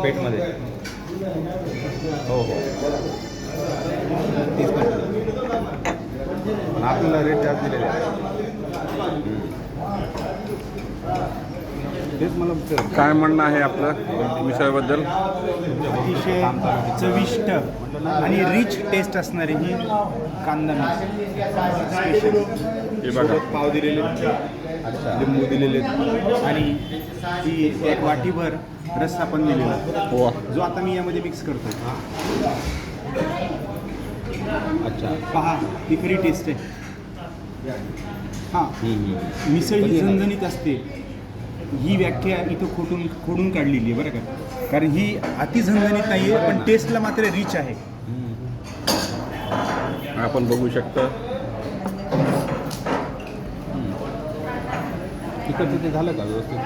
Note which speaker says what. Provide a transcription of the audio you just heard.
Speaker 1: पेटमध्ये. हो हो, 30 आपल्याला रेट जास्त दिलेले आहे. तेच मला
Speaker 2: काय म्हणणं आहे आपलं मिसळबद्दल?
Speaker 3: अतिशय चविष्ट आणि रिच टेस्ट असणारी ही कांदा स्पेशल.
Speaker 2: हे बघा,
Speaker 3: पाव दिलेले,
Speaker 1: अच्छा
Speaker 3: लिंबू दिलेले आणि ही एक वाटीभर रस्सा पण दिलेला,
Speaker 2: वा,
Speaker 3: जो आता मी यामध्ये मिक्स करतो.
Speaker 1: अच्छा.
Speaker 3: पहा, ही खरी टेस्ट आहे. हां, मिसळ ही झणझणीत असते, ही व्याख्या इथं खोडून काढलेली आहे बरं का. कारण ही अति झणझणीत नाही आहे, पण टेस्टला मात्र रिच आहे.
Speaker 2: आपण बघू शकता.
Speaker 1: तिकडचं ते झालं का व्यवस्थित?